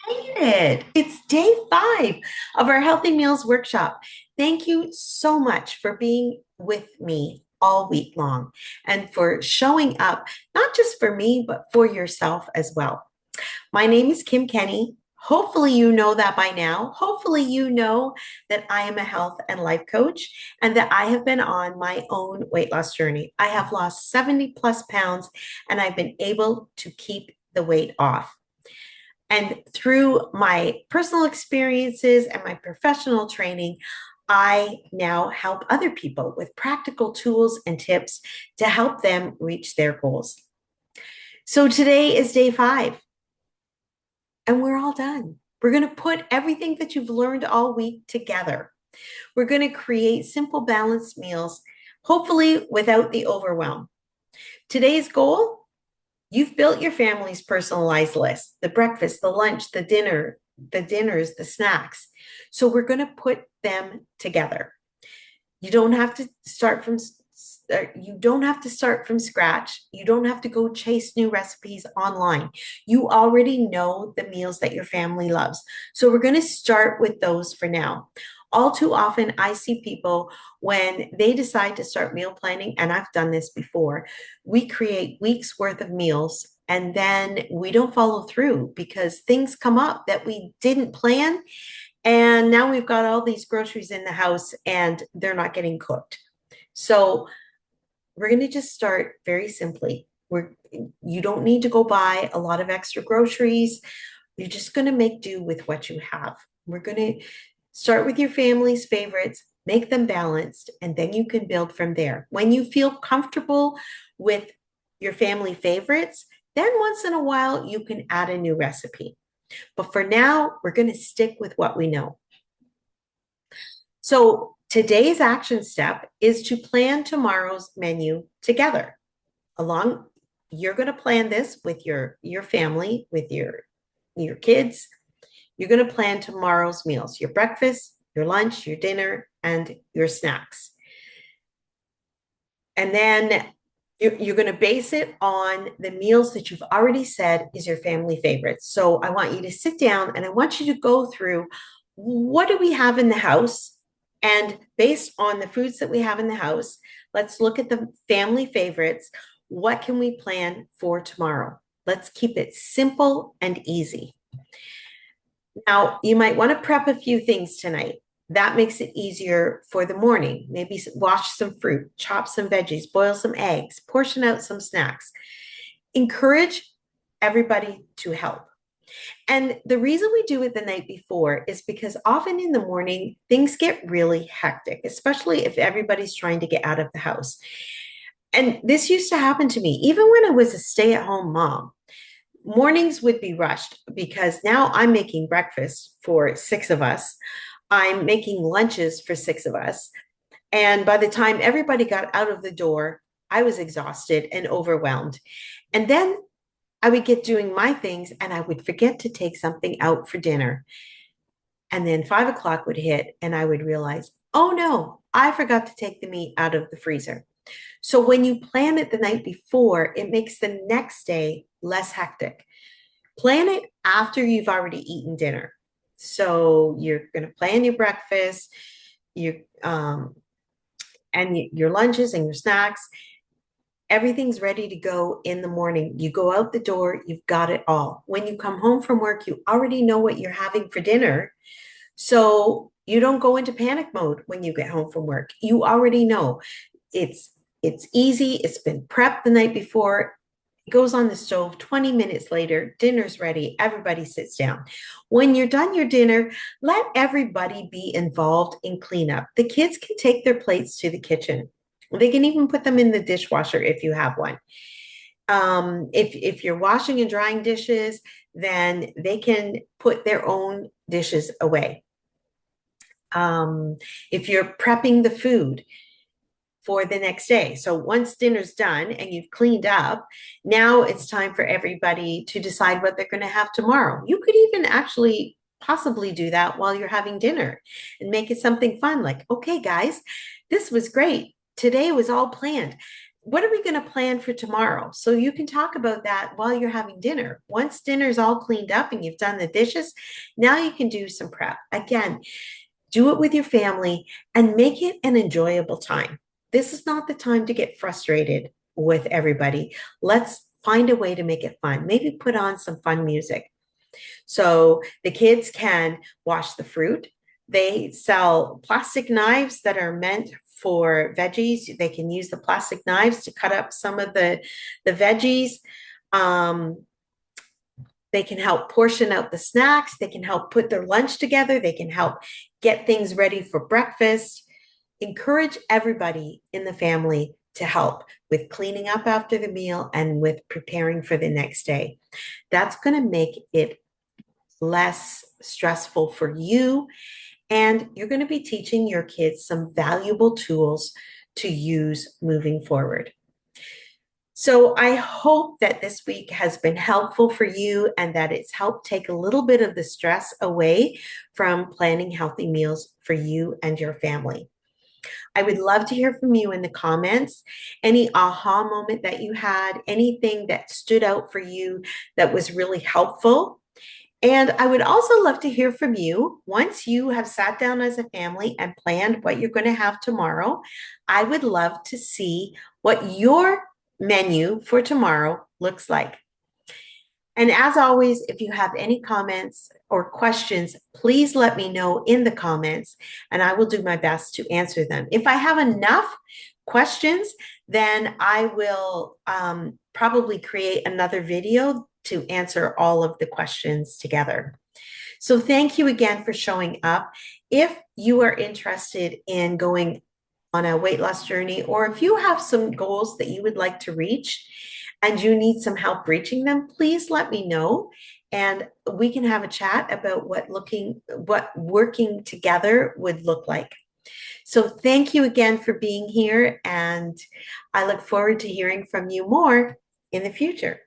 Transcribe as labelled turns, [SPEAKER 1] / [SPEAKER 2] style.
[SPEAKER 1] Made it. It's day 5 of our Healthy Meals workshop. Thank you so much for being with me all week long and for showing up, not just for me, but for yourself as well. My name is Kim Kenny. Hopefully, you know that by now. Hopefully, you know that I am a health and life coach and that I have been on my own weight loss journey. I have lost 70 plus pounds and I've been able to keep the weight off. And through my personal experiences and my professional training, I now help other people with practical tools and tips to help them reach their goals. So today is day 5, and we're all done. We're going to put everything that you've learned all week together. We're going to create simple, balanced meals, hopefully without the overwhelm. Today's goal: you've built your family's personalized list, the breakfast, the lunch, the dinner, the dinners, the snacks. So we're going to put them together. You don't have to start from scratch. You don't have to go chase new recipes online. You already know the meals that your family loves. So we're going to start with those for now. All too often, I see people when they decide to start meal planning, and I've done this before, we create weeks worth of meals and then we don't follow through because things come up that we didn't plan. And now we've got all these groceries in the house and they're not getting cooked. So we're going to just start very simply. You don't need to go buy a lot of extra groceries. You're just going to make do with what you have. We're going to start with your family's favorites, make them balanced, and then you can build from there. When you feel comfortable with your family favorites, then once in a while you can add a new recipe. But for now, we're going to stick with what we know. So today's action step is to plan tomorrow's menu together. Along, you're going to plan this with your family, with your kids. You're going to plan tomorrow's meals, your breakfast, your lunch, your dinner, and your snacks. And then you're going to base it on the meals that you've already said is your family favorites. So I want you to sit down and I want you to go through, what do we have in the house? And based on the foods that we have in the house, let's look at the family favorites. What can we plan for tomorrow? Let's keep it simple and easy. Now, you might want to prep a few things tonight. That makes it easier for the morning. Maybe wash some fruit, chop some veggies, boil some eggs, portion out some snacks. Encourage everybody to help. And the reason we do it the night before is because often in the morning, things get really hectic, especially if everybody's trying to get out of the house. And this used to happen to me, even when I was a stay-at-home mom. Mornings would be rushed because now I'm making breakfast for 6 of us. I'm making lunches for 6 of us. And by the time everybody got out of the door, I was exhausted and overwhelmed. And then I would get doing my things and I would forget to take something out for dinner. And then 5 o'clock would hit and I would realize, oh no, I forgot to take the meat out of the freezer. So when you plan it the night before, it makes the next day less hectic. Plan it after you've already eaten dinner. So you're going to plan your breakfast, your and your lunches and your snacks. Everything's ready to go in the morning. You go out the door, you've got it all. When you come home from work, you already know what you're having for dinner. So you don't go into panic mode when you get home from work. You already know. It's easy. It's been prepped the night before. It goes on the stove. 20 minutes later, dinner's ready. Everybody sits down. When you're done your dinner, let everybody be involved in cleanup. The kids can take their plates to the kitchen. They can even put them in the dishwasher if you have one. If you're washing and drying dishes, then they can put their own dishes away. If you're prepping the food for the next day. So once dinner's done and you've cleaned up, now it's time for everybody to decide what they're going to have tomorrow. You could even actually possibly do that while you're having dinner and make it something fun, like, okay, guys, this was great. Today was all planned. what are we going to plan for tomorrow? So you can talk about that while you're having dinner. Once dinner's all cleaned up and you've done the dishes, now you can do some prep. Again, do it with your family and make it an enjoyable time. This is not the time to get frustrated with everybody. Let's find a way to make it fun. Maybe put on some fun music. So the kids can wash the fruit. They sell plastic knives that are meant for veggies. They can use the plastic knives to cut up some of the veggies. Um, they can help portion out the snacks. They can help put their lunch together. They can help get things ready for breakfast. Encourage everybody in the family to help with cleaning up after the meal and with preparing for the next day. That's going to make it less stressful for you. And you're going to be teaching your kids some valuable tools to use moving forward. So I hope that this week has been helpful for you and that it's helped take a little bit of the stress away from planning healthy meals for you and your family. I would love to hear from you in the comments. Any aha moment that you had, anything that stood out for you that was really helpful. And I would also love to hear from you once you have sat down as a family and planned what you're going to have tomorrow. I would love to see what your menu for tomorrow looks like. And as always, if you have any comments or questions, please let me know in the comments and I will do my best to answer them. If I have enough questions, then I will probably create another video to answer all of the questions together. So thank you again for showing up. If you are interested in going on a weight loss journey, or if you have some goals that you would like to reach and you need some help reaching them, please let me know and we can have a chat about what working together would look like. So thank you again for being here, and I look forward to hearing from you more in the future.